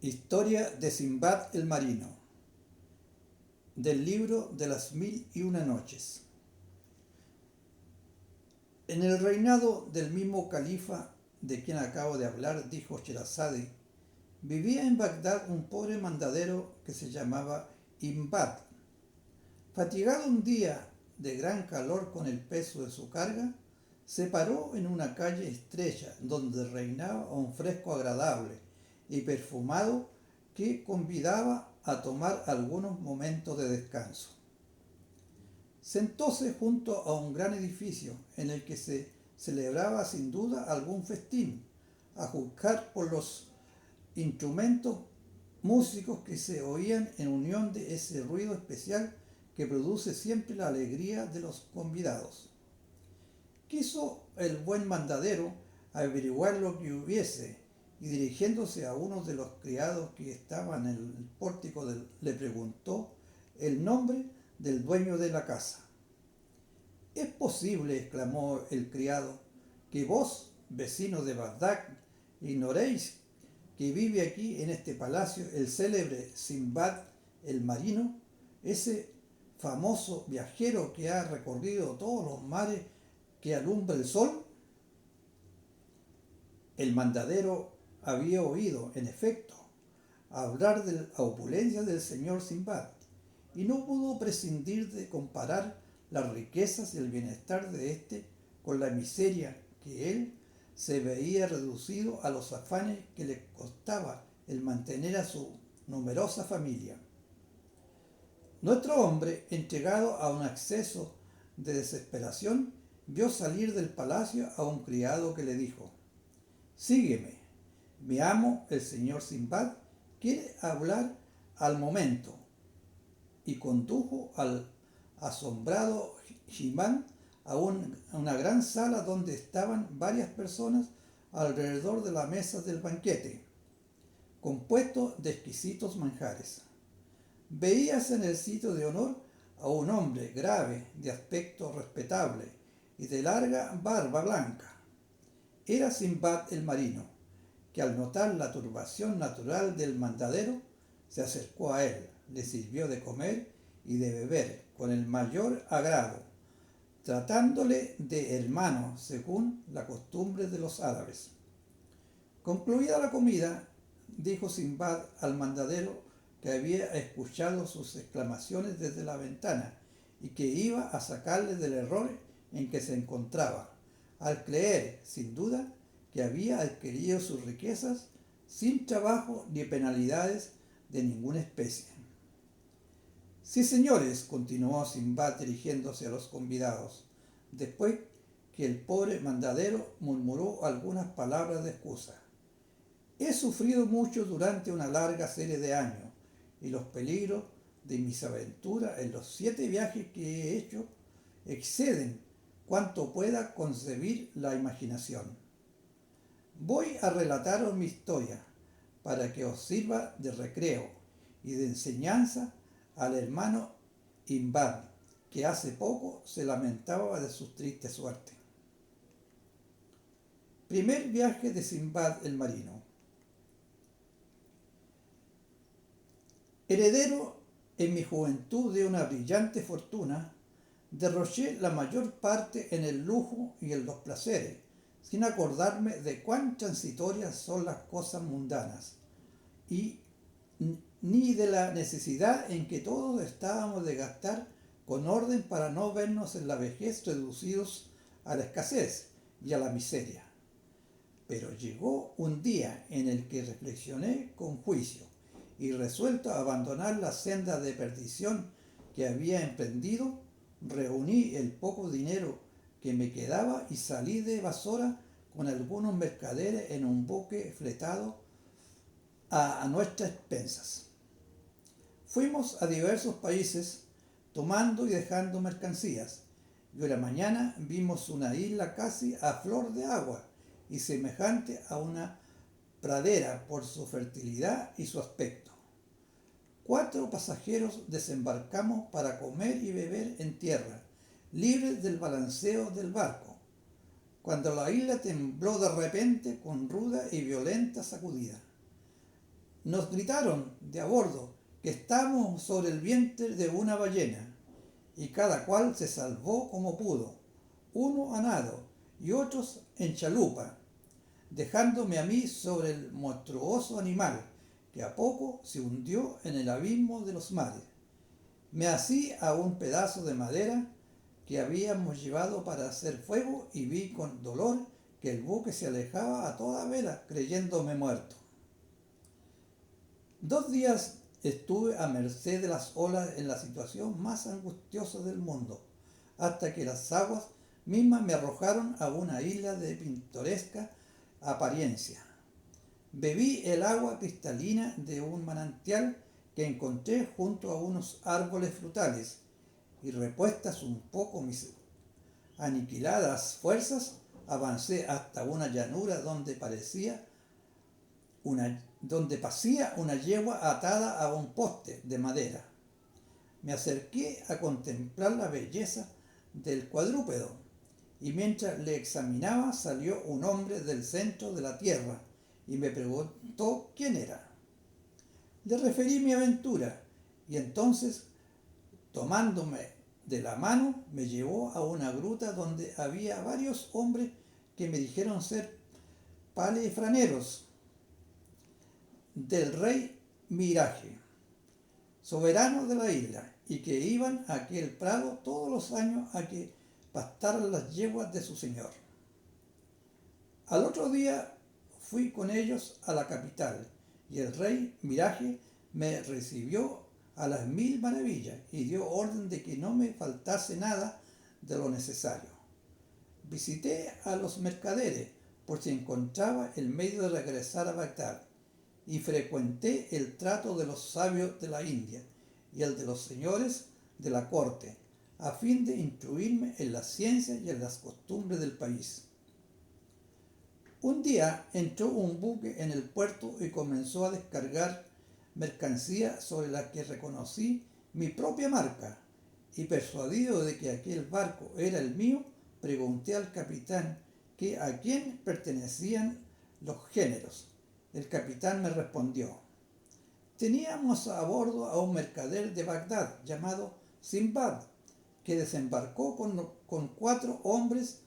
Historia de Simbad el Marino, del libro de las 1001 noches. En el reinado del mismo califa de quien acabo de hablar, dijo Sherazade, vivía en Bagdad un pobre mandadero que se llamaba Imbad. Fatigado un día de gran calor con el peso de su carga, se paró en una calle estrecha donde reinaba un fresco agradable y perfumado que convidaba a tomar algunos momentos de descanso. Sentóse junto a un gran edificio en el que se celebraba sin duda algún festín, a juzgar por los instrumentos músicos que se oían en unión de ese ruido especial que produce siempre la alegría de los convidados. Quiso el buen mandadero averiguar lo que hubiese, y dirigiéndose a uno de los criados que estaban en el pórtico, le preguntó el nombre del dueño de la casa. «¿Es posible», exclamó el criado, «que vos, vecino de Bagdad, ignoréis que vive aquí en este palacio el célebre Simbad el Marino, ese famoso viajero que ha recorrido todos los mares que alumbra el sol?» El mandadero había oído, en efecto, hablar de la opulencia del señor Simbad y no pudo prescindir de comparar las riquezas y el bienestar de éste con la miseria que él se veía reducido a los afanes que le costaba el mantener a su numerosa familia. Nuestro hombre, entregado a un acceso de desesperación, vio salir del palacio a un criado que le dijo: «Sígueme, mi amo, el señor Simbad, quiere hablar al momento», y condujo al asombrado Himán a una gran sala donde estaban varias personas alrededor de la mesa del banquete, compuesto de exquisitos manjares. Veíase en el sitio de honor a un hombre grave, de aspecto respetable y de larga barba blanca. Era Simbad el Marino, que al notar la turbación natural del mandadero, se acercó a él, le sirvió de comer y de beber con el mayor agrado, tratándole de hermano según la costumbre de los árabes. Concluida la comida, dijo Simbad al mandadero, que había escuchado sus exclamaciones desde la ventana y que iba a sacarle del error en que se encontraba, al creer, sin duda, que había adquirido sus riquezas sin trabajo ni penalidades de ninguna especie. «Sí, señores», continuó Simbad dirigiéndose a los convidados, después que el pobre mandadero murmuró algunas palabras de excusa. «He sufrido mucho durante una larga serie de años, y los peligros de mis aventuras en los 7 viajes que he hecho exceden cuanto pueda concebir la imaginación. Voy a relataros mi historia para que os sirva de recreo y de enseñanza al hermano Imbad, que hace poco se lamentaba de su triste suerte». Primer viaje de Simbad el Marino. Heredero en mi juventud de una brillante fortuna, derroché la mayor parte en el lujo y en los placeres, sin acordarme de cuán transitorias son las cosas mundanas, y ni de la necesidad en que todos estábamos de gastar con orden para no vernos en la vejez reducidos a la escasez y a la miseria. Pero llegó un día en el que reflexioné con juicio, y resuelto a abandonar la senda de perdición que había emprendido, reuní el poco dinero que me quedaba y salí de Basora con algunos mercaderes en un buque fletado a nuestras expensas. Fuimos a diversos países tomando y dejando mercancías, y una mañana vimos una isla casi a flor de agua y semejante a una pradera por su fertilidad y su aspecto. 4 pasajeros desembarcamos para comer y beber en tierra, libres del balanceo del barco, cuando la isla tembló de repente con ruda y violenta sacudida. Nos gritaron de a bordo que estábamos sobre el vientre de una ballena, y cada cual se salvó como pudo, uno a nado y otros en chalupa, dejándome a mí sobre el monstruoso animal, que a poco se hundió en el abismo de los mares. Me así a un pedazo de madera que habíamos llevado para hacer fuego y vi con dolor que el buque se alejaba a toda vela, creyéndome muerto. 2 días estuve a merced de las olas en la situación más angustiosa del mundo, hasta que las aguas mismas me arrojaron a una isla de pintoresca apariencia. Bebí el agua cristalina de un manantial que encontré junto a unos árboles frutales, y repuestas un poco mis aniquiladas fuerzas, avancé hasta una llanura donde pasía una yegua atada a un poste de madera. Me acerqué a contemplar la belleza del cuadrúpedo, y mientras le examinaba salió un hombre del centro de la tierra y me preguntó quién era. Le referí mi aventura, y entonces, tomándome de la mano, me llevó a una gruta donde había varios hombres que me dijeron ser palefraneros del rey Mirage, soberano de la isla, y que iban a aquel prado todos los años a que pastaran las yeguas de su señor. Al otro día fui con ellos a la capital, y el rey Mirage me recibió a las 1000 maravillas y dio orden de que no me faltase nada de lo necesario. Visité a los mercaderes por si encontraba el medio de regresar a Bagdad, y frecuenté el trato de los sabios de la India y el de los señores de la corte, a fin de instruirme en la ciencia y en las costumbres del país. Un día entró un buque en el puerto y comenzó a descargar mercancía sobre la que reconocí mi propia marca, y persuadido de que aquel barco era el mío, pregunté al capitán que a quién pertenecían los géneros. El capitán me respondió: teníamos a bordo a un mercader de Bagdad llamado Simbad, que desembarcó con 4 hombres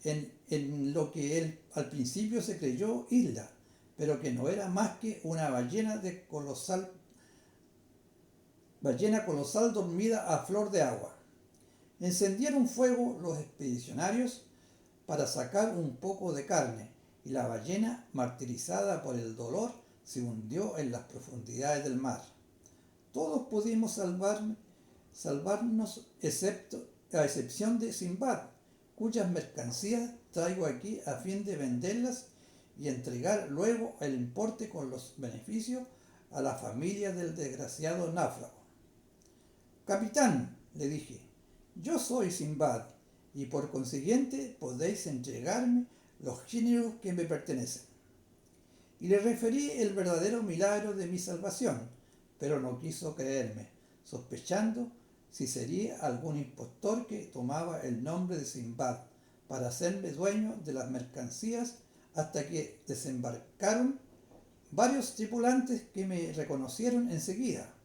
en lo que él al principio se creyó isla, pero que no era más que una ballena colosal dormida a flor de agua. Encendieron fuego los expedicionarios para sacar un poco de carne, y la ballena, martirizada por el dolor, se hundió en las profundidades del mar. Todos pudimos salvarnos a excepción de Simbad, cuyas mercancías traigo aquí a fin de venderlas y entregar luego el importe con los beneficios a la familia del desgraciado náufrago. Capitán, le dije, yo soy Simbad, y por consiguiente podéis entregarme los géneros que me pertenecen. Y le referí el verdadero milagro de mi salvación, pero no quiso creerme, sospechando si sería algún impostor que tomaba el nombre de Simbad para hacerme dueño de las mercancías, hasta que desembarcaron varios tripulantes que me reconocieron enseguida.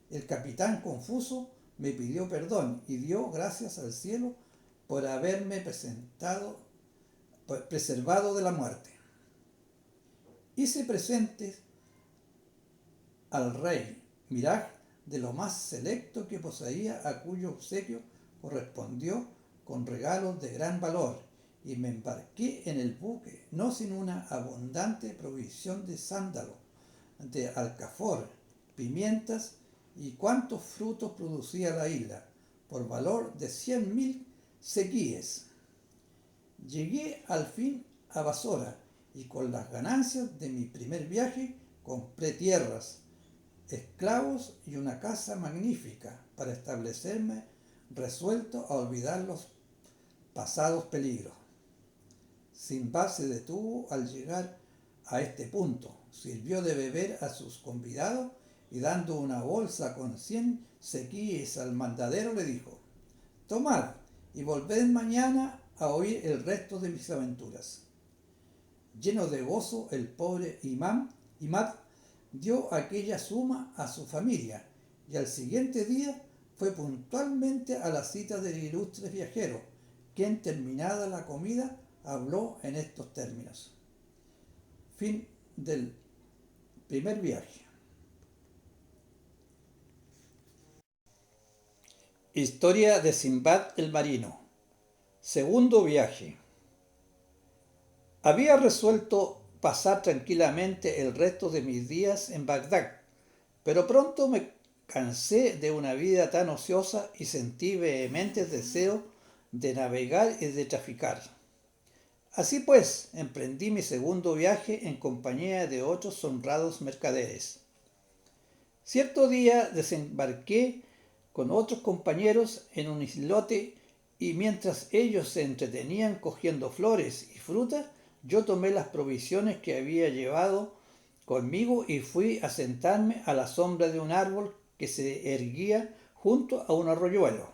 El capitán, confuso, me pidió perdón y dio gracias al cielo por haberme preservado de la muerte. Hice presentes al rey Miraj de lo más selecto que poseía, a cuyo obsequio correspondió con regalos de gran valor, y me embarqué en el buque, no sin una abundante provisión de sándalo, de alcafor, pimientas y cuantos frutos producía la isla, por valor de 100.000 sequíes. Llegué al fin a Basora, y con las ganancias de mi primer viaje compré tierras, esclavos y una casa magnífica para establecerme, resuelto a olvidar los pasados peligros. Simbad se detuvo al llegar a este punto, sirvió de beber a sus convidados y, dando una bolsa con 100 sequíes al mandadero, le dijo: tomad y volved mañana a oír el resto de mis aventuras. Lleno de gozo, el pobre Imad dio aquella suma a su familia y al siguiente día fue puntualmente a la cita del ilustre viajero, quien terminada la comida habló en estos términos. Fin del primer viaje. Historia de Simbad el Marino. Segundo viaje. Había resuelto pasar tranquilamente el resto de mis días en Bagdad, pero pronto me cansé de una vida tan ociosa y sentí vehementes deseos de navegar y de traficar. Así pues, emprendí mi segundo viaje en compañía de otros honrados mercaderes. Cierto día desembarqué con otros compañeros en un islote y mientras ellos se entretenían cogiendo flores y frutas, yo tomé las provisiones que había llevado conmigo y fui a sentarme a la sombra de un árbol que se erguía junto a un arroyuelo.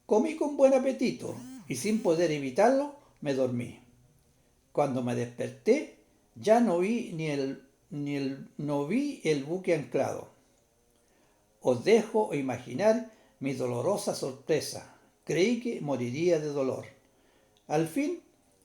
Comí con buen apetito y sin poder evitarlo me dormí. Cuando me desperté ya no vi no vi el buque anclado. Os dejo imaginar mi dolorosa sorpresa. Creí que moriría de dolor. Al fin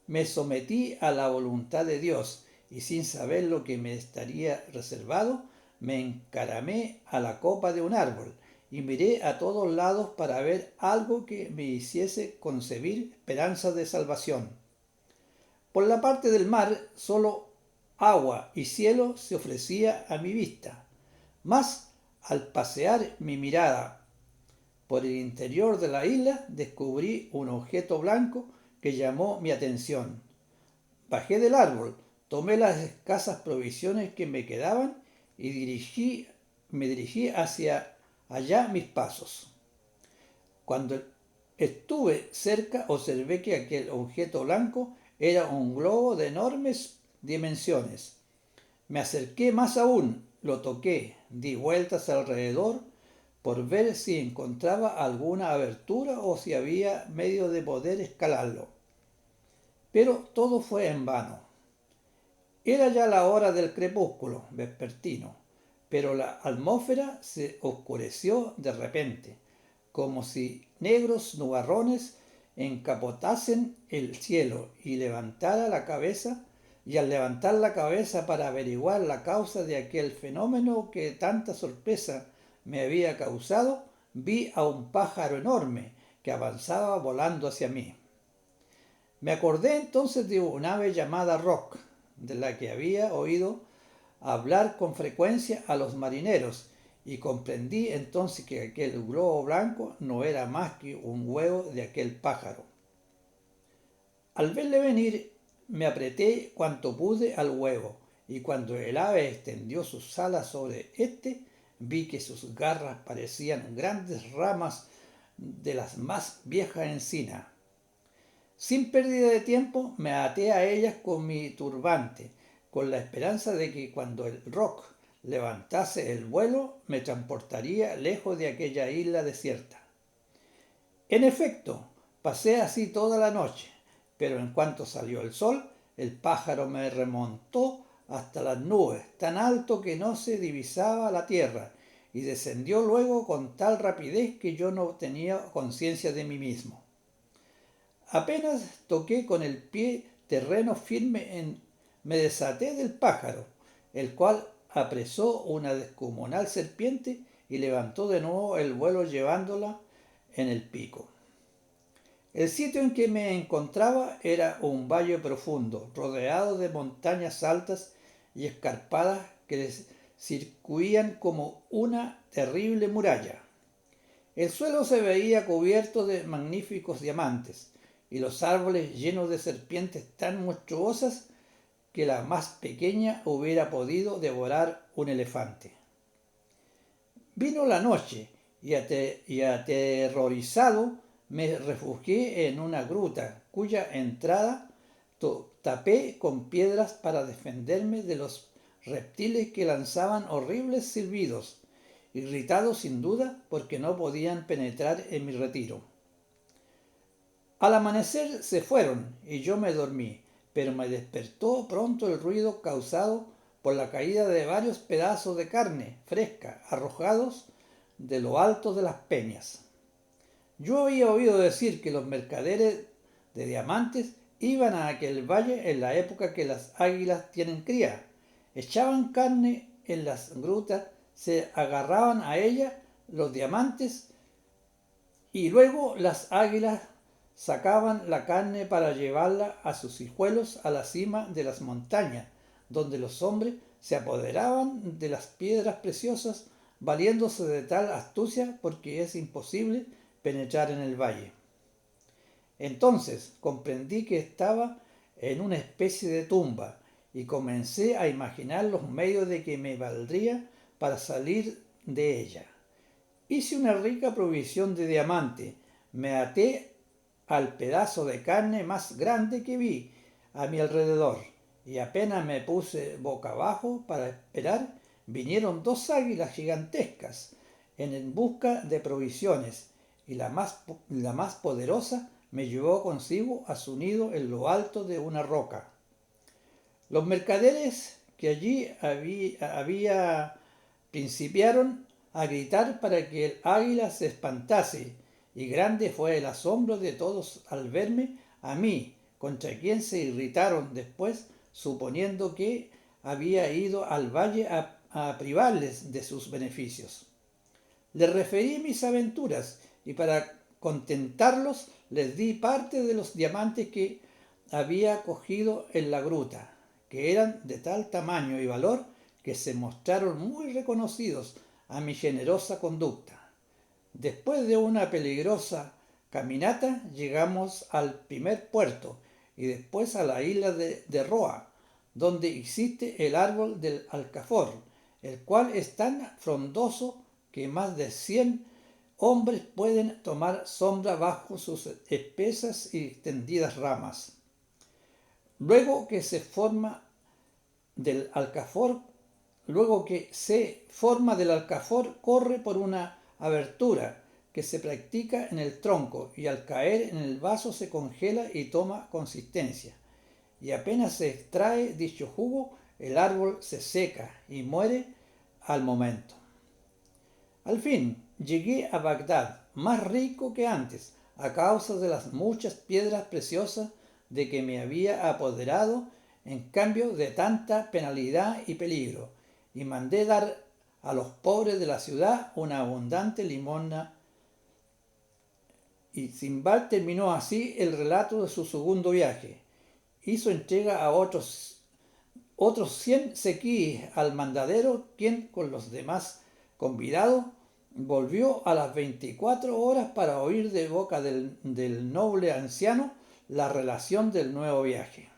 me sometí a la voluntad de Dios y sin saber lo que me estaría reservado, me encaramé a la copa de un árbol y miré a todos lados para ver algo que me hiciese concebir esperanzas de salvación. Por la parte del mar solo agua y cielo se ofrecía a mi vista, mas al pasear mi mirada por el interior de la isla descubrí un objeto blanco que llamó mi atención. Bajé del árbol, tomé las escasas provisiones que me quedaban y me dirigí hacia allá mis pasos. Cuando estuve cerca observé que aquel objeto blanco era un globo de enormes dimensiones. Me acerqué más aún, lo toqué, di vueltas alrededor por ver si encontraba alguna abertura o si había medio de poder escalarlo. Pero todo fue en vano. Era ya la hora del crepúsculo vespertino, pero la atmósfera se oscureció de repente, como si negros nubarrones encapotasen el cielo y al levantar la cabeza para averiguar la causa de aquel fenómeno que tanta sorpresa me había causado, vi a un pájaro enorme que avanzaba volando hacia mí. Me acordé entonces de un ave llamada roc, de la que había oído hablar con frecuencia a los marineros, y comprendí entonces que aquel globo blanco no era más que un huevo de aquel pájaro. Al verle venir, me apreté cuanto pude al huevo, y cuando el ave extendió sus alas sobre éste, vi que sus garras parecían grandes ramas de las más viejas encinas. Sin pérdida de tiempo me até a ellas con mi turbante, con la esperanza de que cuando el roc levantase el vuelo me transportaría lejos de aquella isla desierta. En efecto, pasé así toda la noche, pero en cuanto salió el sol, el pájaro me remontó hasta las nubes, tan alto que no se divisaba la tierra, y descendió luego con tal rapidez que yo no tenía conciencia de mí mismo. Apenas toqué con el pie terreno firme, me desaté del pájaro, el cual apresó una descomunal serpiente y levantó de nuevo el vuelo llevándola en el pico. El sitio en que me encontraba era un valle profundo, rodeado de montañas altas y escarpadas que circuían como una terrible muralla. El suelo se veía cubierto de magníficos diamantes, y los árboles llenos de serpientes tan monstruosas que la más pequeña hubiera podido devorar un elefante. Vino la noche y aterrorizado me refugié en una gruta cuya entrada tapé con piedras para defenderme de los reptiles que lanzaban horribles silbidos, irritados sin duda porque no podían penetrar en mi retiro. Al amanecer se fueron y yo me dormí, pero me despertó pronto el ruido causado por la caída de varios pedazos de carne fresca arrojados de lo alto de las peñas. Yo había oído decir que los mercaderes de diamantes iban a aquel valle en la época que las águilas tienen cría. Echaban carne en las grutas, se agarraban a ella los diamantes y luego las águilas sacaban la carne para llevarla a sus hijuelos a la cima de las montañas, donde los hombres se apoderaban de las piedras preciosas, valiéndose de tal astucia porque es imposible penetrar en el valle. Entonces comprendí que estaba en una especie de tumba y comencé a imaginar los medios de que me valdría para salir de ella. Hice una rica provisión de diamante, me até al pedazo de carne más grande que vi a mi alrededor y apenas me puse boca abajo para esperar, vinieron dos águilas gigantescas en busca de provisiones y la más poderosa me llevó consigo a su nido en lo alto de una roca. Los mercaderes que allí había principiaron a gritar para que el águila se espantase, y grande fue el asombro de todos al verme a mí, contra quien se irritaron después, suponiendo que había ido al valle a privarles de sus beneficios. Les referí mis aventuras y para contentarlos les di parte de los diamantes que había cogido en la gruta, que eran de tal tamaño y valor que se mostraron muy reconocidos a mi generosa conducta. Después de una peligrosa caminata llegamos al primer puerto y después a la isla de Roa, donde existe el árbol del alcafor, el cual es tan frondoso que más de 100 hombres pueden tomar sombra bajo sus espesas y extendidas ramas. Luego que se forma del alcafor corre por una abertura que se practica en el tronco y al caer en el vaso se congela y toma consistencia. Y apenas se extrae dicho jugo, el árbol se seca y muere al momento. Al fin llegué a Bagdad, más rico que antes, a causa de las muchas piedras preciosas de que me había apoderado en cambio de tanta penalidad y peligro, y mandé dar a los pobres de la ciudad una abundante limosna. Y Simbad terminó así el relato de su segundo viaje. Hizo entrega a otros 100 sequíes al mandadero, quien con los demás convidados volvió a las 24 horas para oír de boca del noble anciano la relación del nuevo viaje.